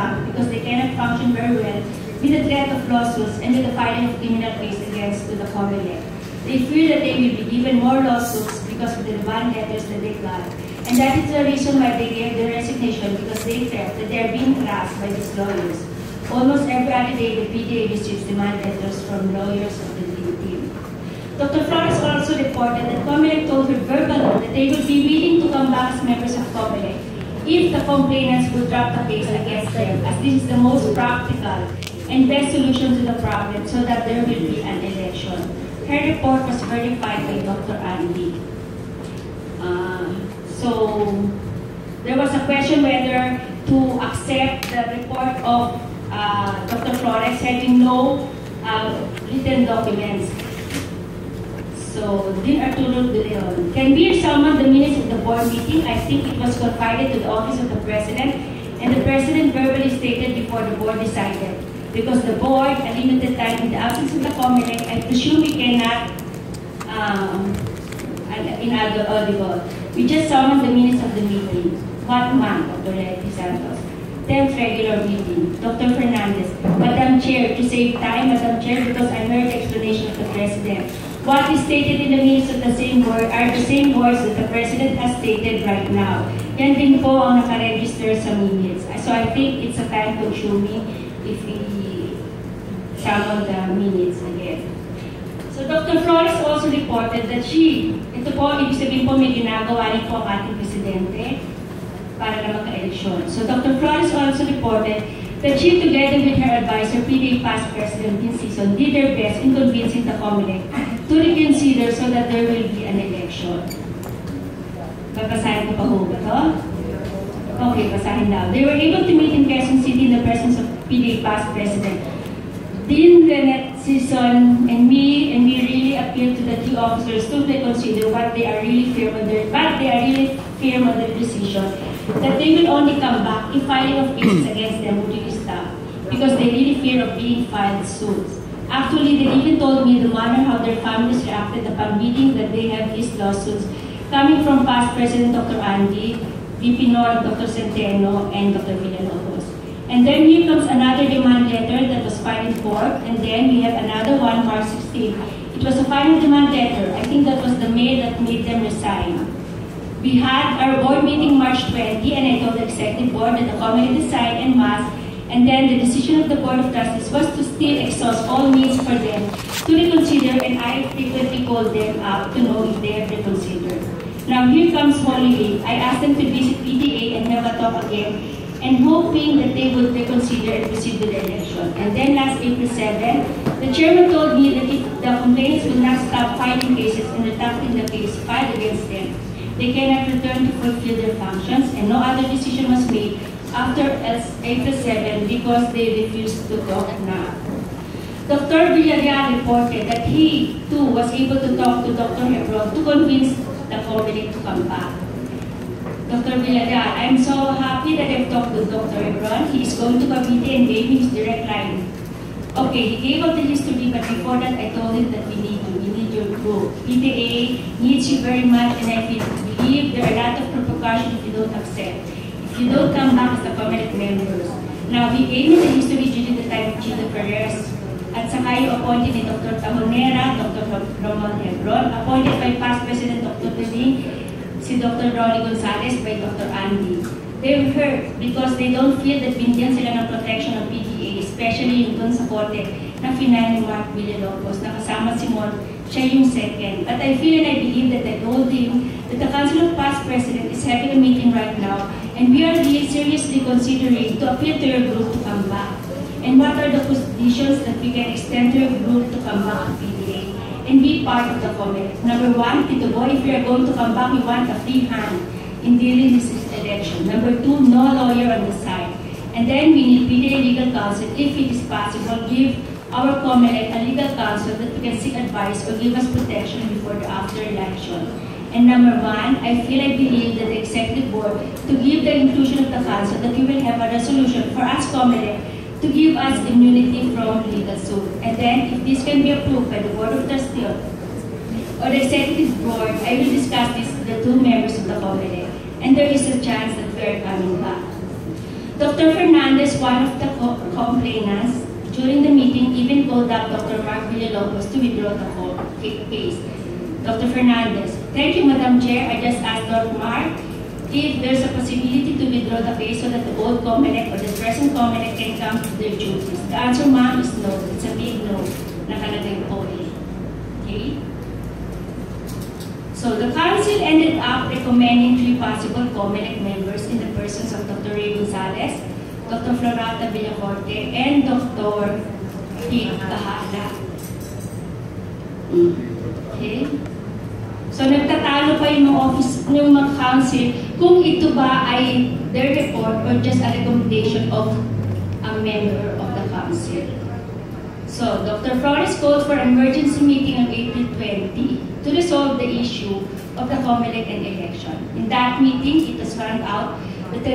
staff because they cannot function very well with the threat of lawsuits and with the filing of criminal case against the COMELEC. They fear that they will be given more lawsuits because of the demand letters that they got. And that is the reason why they gave their resignation, because they felt that they are being harassed by these lawyers. Almost every other day, the PTA receives demand letters from lawyers of the dream team. Dr. Flores also reported that COMELEC told her verbally that they would be willing to come back as members of COMELEC if the complainants would drop the case against them, as this is the most practical and best solution to the problem so that there will be an election. Her report was verified by Dr. Andy. So there was a question whether to accept the report of Dr. Flores having no written documents. So, Dean Arturo De Leon, can we summon the minutes of the board meeting? I think it was confided to the office of the president, and the president verbally stated before the board decided. Because the board, a limited time in the absence of the COMELEC, I presume we cannot inaudible. We just summoned the minutes of the meeting. What month, Dr. Leti Santos? 10th regular meeting. Dr. Fernandez, Madam Chair, to save time, Madam Chair, because I heard the explanation of the President. What is stated in the minutes of the same board are the same words that the President has stated right now. Yan din po ang nakaregister sa minutes. So I think it's a time consuming if we summon the minutes again. So Dr. Flores also reported that ito po, ibig sabihin po may ginagawa rin po ang ating Presidente para na magka-eleksyon. So Dr. Flores also reported that she, together with her advisor, PTA past President Dean Sison, did their best in convincing the COMELEC to reconsider so that there will be an election. Babasahin ko pa ho ba ito? Okay, basahin daw. They were able to meet in Quezon City in the presence of PTA past President Dean Lynette Sison and we really appeal to the two officers to reconsider what they are really firm on their decision, that they will only come back if filing of cases against them would really stop, because they really fear of being filed suits. Actually, they even told me the manner how their families reacted upon reading that they have these lawsuits coming from past President Dr. Andy, VP Nor, Dr. Centeno, and Dr. Villalobos. And then here comes another demand letter that was filed in court, and then we have another one, March 16. It was a final demand letter. I think that was the May that made them resign. We had our board meeting March 20, and I told the executive board that the COMELEC decide en masse, and then the decision of the Board of Trustees was to still exhaust all means for them to reconsider, and I frequently called them up to know if they have reconsidered. Now here comes Holy Week. I asked them to visit PTA and have a talk again, and hoping that they would reconsider and proceed with the election. And then last April 7, the chairman told me that if the complainants will not stop filing cases and retracting the case filed against them, they cannot return to fulfill their functions, and no other decision was made after April 7 because they refused to talk now. Dr. Villarreal reported that he too was able to talk to Dr. Hebron to convince the COMELEC to come back. Dr. Villarreal, I'm so happy that I've talked to Dr. Hebron. He is going to Cavite and gave me his direct line. Okay, he gave out the history, but before that I told him that we need you. We need your group. PTA needs you very much, and I believe there are a lot of repercussions if you don't accept. If you don't come back as the COMELEC members. Now, he gave me the history during the time of Chito Perez, at saka yung appointed ni Dr. Tahonera, Dr. Roman Hebron, appointed by past President Dr. Teling, si Dr. Rolly Gonzalez by Dr. Andy. They've heard because they don't feel that binigyan sila ng protection ng PTA, especially yung dun sa kote na final ni Mark Villalobos, na kasama si Mon, siya yung second. But I feel and I believe that I told him that the Council of Past President is having a meeting right now, and we are really seriously considering to appeal to your group to come back. And what are the conditions that we can extend to your group to come back to PTA and be part of the COMELEC? Number one, Tito Boy, if you are going to come back, we want a free hand in dealing with this election. Number two, no lawyer on the side. And then we need PTA legal counsel, if it is possible, give our COMELEC a legal counsel that we can seek advice or give us protection before the after election. And number one, I believe that the executive board to give the inclusion of the council that we will have a resolution for us COMELEC to give us immunity from legal suit. And then, if this can be approved by the Board of Trustees or the Executive Board, I will discuss this with the two members of the COMELEC. And there is a chance that we are coming back. Dr. Fernandez, one of the complainants, during the meeting even called up Dr. Mark Villalobos to withdraw the case. Dr. Fernandez, thank you, Madam Chair. I just asked Dr. Mark if there's a possibility to withdraw the case so that the old COMELEC or the present COMELEC can come to their duties. The answer, ma'am, is no. It's a big no. Nakalagay po eh. Okay? So the council ended up recommending 3 possible COMELEC members in the persons of Dr. Ray Gonzalez, Dr. Florata Villacorte, and Dr. Pete Kahala. Okay? So nagtatalo pa yung mga office, yung mga council kung ito ba ay their report or just a recommendation of a member of the council. So Dr. Flores called for an emergency meeting on April 20 to resolve the issue of the COMELEC and election. In that meeting, it was found out that the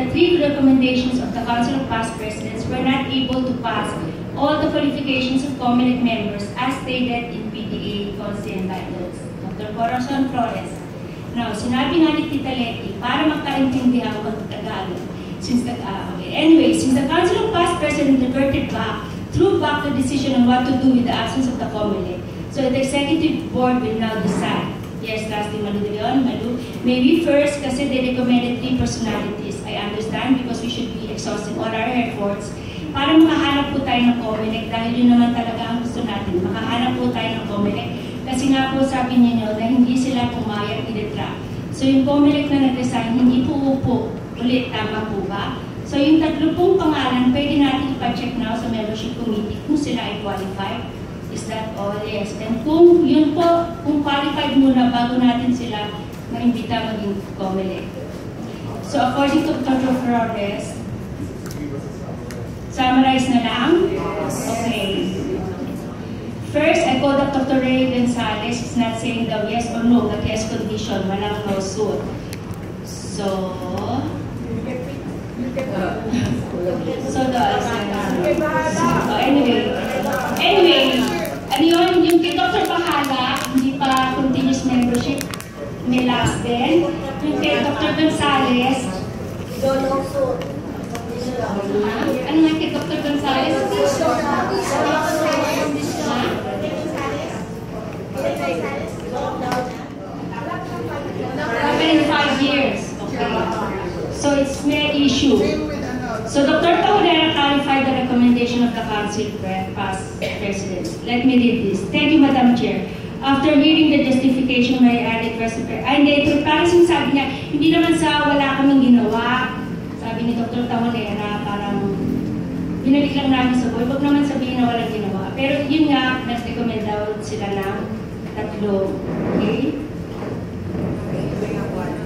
3 recommendations of the Council of Past Presidents were not able to pass all the qualifications of COMELEC members as stated in PDA policy and guidelines. Dr. Corazon Flores. Now, sinabi nga ni Tita Letty, para magkaintindihan ko Tagalog, since the Council of Past Presidents reverted back, threw back the decision on what to do with the absence of the COMELEC. So the Executive Board will now decide. Yes, Trustee Malu de Leon, Malu. Maybe first, kasi they recommended 3 personalities. I understand because we should be exhausting all our efforts para makahanap po tayo ng COMELEC dahil yun naman talaga ang gusto natin. Makahanap po tayo ng COMELEC kasi nga po sabi niyo na hindi sila pumayag i-detract. So yung COMELEC na nag-resign, hindi po upo ulit, tama po ba? So yung 3 pong pangalan, pwede natin ipa-check now sa membership committee kung sila ay qualified. Is that all? Yes. And kung yun po, kung qualified muna bago natin sila maimbita maging COMELEC. So according to Dr. Flores, summarize na lang? Okay. First, I called up Dr. Ray Gonzalez. He's not saying daw yes or no, but yes condition, walang no suit. So, anyway, ano yun, yung kay Dr. Pahala, hindi pa continuous membership, may last din. Yung kay Dr. Gonzalez, ano nga kay Dr. Gonzalez? In 5 years. Okay. So it's mere issue. So Dr. Taulera clarified the recommendation of the Council past Presidents. Let me read this. Thank you, Madam Chair. After hearing the justification, may added recipe. Ay, hindi. Parang sinasabi niya, hindi naman sa wala kaming ginawa. Sabi ni Dr. Taulera, parang binalik lang namin sa boy. Huwag naman sabihin na walang ginawa. Pero yun nga, nag-recommend daw sila ng 3. Okay?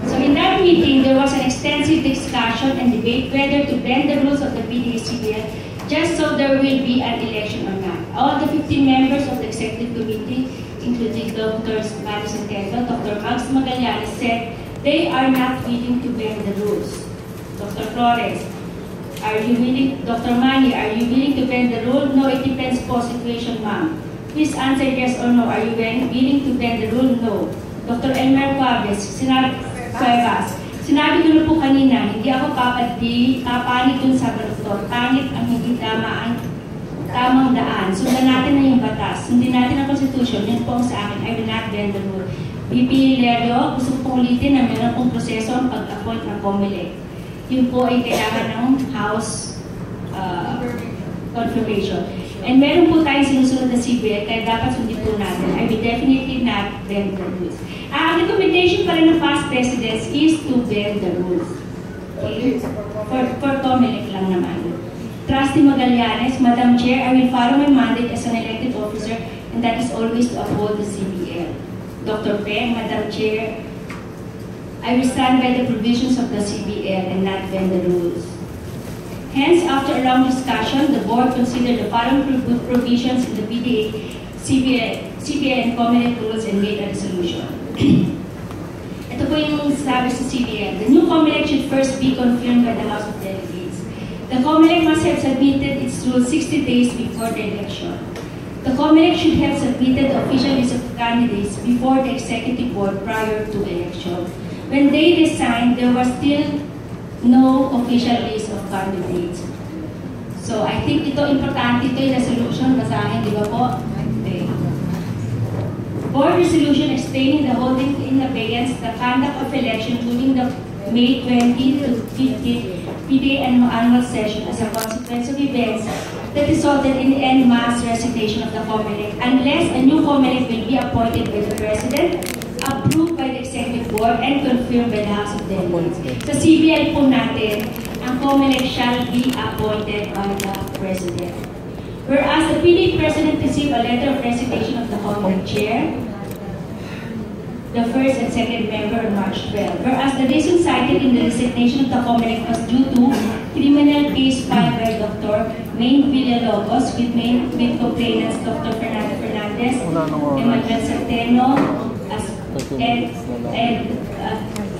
So in that meeting, there was an extensive discussion and debate whether to bend the rules of the PDA-CBN just so there will be an election or not. All the 15 members of the Executive Committee, including Dr. Maris Centeno, Dr. Max Magallanes, said they are not willing to bend the rules. Dr. Flores, are you willing? Dr. Manny, are you willing to bend the rule? No, it depends po situation, ma'am. Please answer yes or no. Are you willing to bend the rule? No. Dr. Elmer Cuevas, sinabi ko na po kanina, hindi ako kapalit dun sa doktor. Pangit ang hindi tamang daan. Sundan natin na yung batas. Sundin natin ang Constitution. Yun po ang sa akin. I will not bend the rule. VP Leo, gusto ko ulitin na meron pong proseso ang pag-appoint ng COMELEC. Yun po ay kailangan ng House confirmation. And meron po tayong sinusunod na CBN, kaya dapat sundin po natin. I will definitely not bend the rules. Ang recommendation pa rin ng past presidents is to bend the rules. Okay? For COMELEC lang naman. Trustee Magallanes, Madam Chair, I will follow my mandate as an elected officer, and that is always to uphold the CBN. Dr. Peng, Madam Chair, I will stand by the provisions of the CBN and not bend the rules. Hence, after a long discussion, the board considered the following provisions in the PDA, CBN and COMELEC rules and made a resolution. Ito po yung sabi sa CBN. The new COMELEC should first be confirmed by the House of Delegates. The COMELEC must have submitted its rules 60 days before the election. The COMELEC should have submitted the official list of candidates before the Executive Board prior to election. When they resigned, there was still no official list of candidates. So I think ito importante ito yung resolution, basahin, di ba po? Okay. Board resolution explaining the holding in abeyance the conduct of election during the May 20 to 15 PDA annual session as a consequence of events that resulted in the en masse resignation of the COMELEC unless a new COMELEC will be appointed by the President, approved by the Executive Board, and confirmed by the House of Delegates. Sa CBL po natin, ang COMELEC shall be appointed by the President. Whereas the PDA President received a letter of resignation of the COMELEC Chair, the first and second member on March 12. Whereas the reason cited in the resignation of the COMELEC was due to criminal case filed by Dr. Maine Villalobos with complainants Dr. Fernando Fernandez, Emmanuel Centeno, and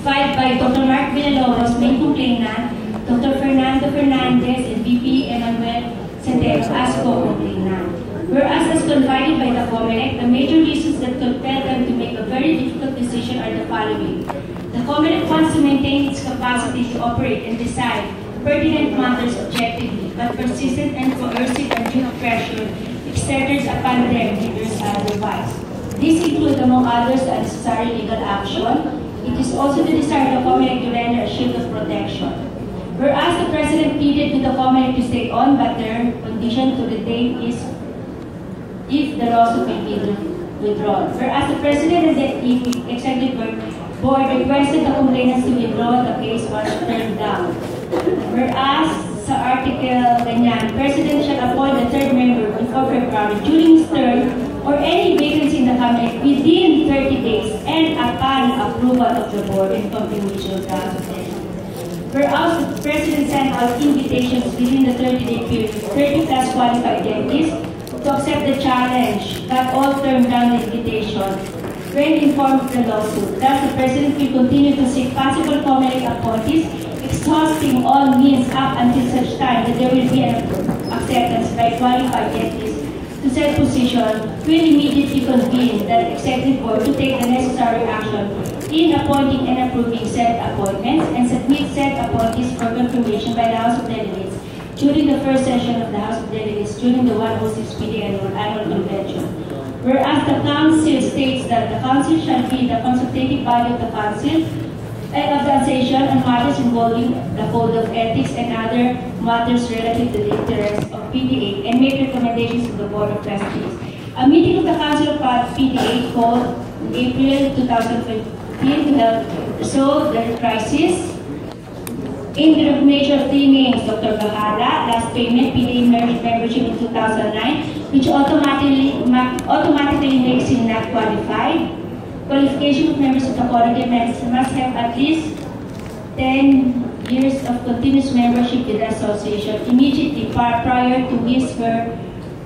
filed by Dr. Mark Villalobos, main complainant, Dr. Fernando Fernandez, and VP Emmanuel Centeno as co-complainant. Whereas as confided by the COMELEC, the major reasons that compelled them to make a very difficult decision are the following. The COMELEC wants to maintain its capacity to operate and decide pertinent matters objectively, but persistent and coercive and due pressure exerted upon them hinders otherwise. These include, among others, the unnecessary legal action. It is also the desire of the COMELEC to render a shield of protection. Whereas the President pleaded with the COMELEC to stay on, but their condition to retain is if the lawsuit will be withdrawn. Whereas the President and the Executive Board requested the complainants to withdraw the case once turned down. Whereas sa article ganyan, President shall appoint the third member before February during his term or any vacancy in the cabinet within 30 days and upon approval of the board and confirmation of the House of Delegates. Whereas the President sent out invitations within the 30-day period, 30 plus qualified delegates to accept the challenge, but all turned down the invitation when informed of the lawsuit. Thus, the President will continue to seek possible COMELEC appointees, exhausting all means up until such time that there will be an acceptance by qualified delegates to said position, will immediately convene the Executive Board to take the necessary action in appointing and approving said appointments and submit said appointees for confirmation by the House of Delegates during the first session of the House of Delegates during the 106 PDA annual convention. Whereas the Council states that the Council shall be the consultative body of the Council and of the Association on matters involving the Code of Ethics and other matters relative to the interests of PDA and make recommendations to the Board of Trustees. A meeting of the Council of PDA called in April 2015 to help resolve the crisis. In the recognition of three names, Dr. Bahala, last payment, PDA membership in 2009, which automatically makes him not qualified. Qualification of members of the COMELEC must have at least 10 years of continuous membership with the association immediately prior to his her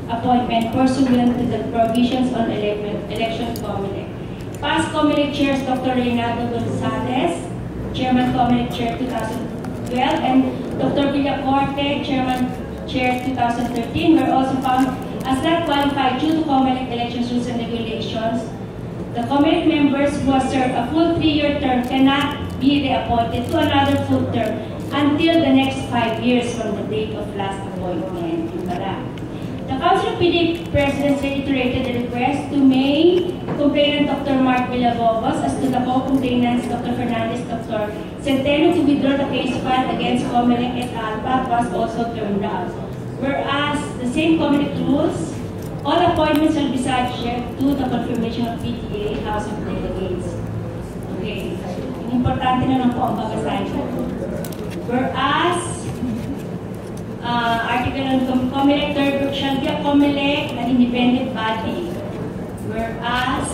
appointment pursuant to the provisions on election COMELEC. Past COMELEC chairs Dr. Reynaldo Gonzalez, Chairman COMELEC Chair 2012, and Dr. Villacorte, Chairman Chair 2013, were also found as not qualified due to COMELEC elections rules and regulations. The COMELEC members who have served a full 3-year term cannot be reappointed to another full term until the next 5 years from the date of last appointment. The Council of PDA Presidents reiterated the request to main complainant Dr. Mark Villalobos as to the co-complainants Dr. Fernandez, Dr. Centeno to withdraw the case filed against COMELEC et al. But was also turned down. Whereas the same COMELEC rules, all appointments will be subject to the confirmation of PTA House of Delegates. Okay. Importante na lang po ang babasahin ko. Whereas, article on COMELEC, third shall be a COMELEC, an independent body. Whereas,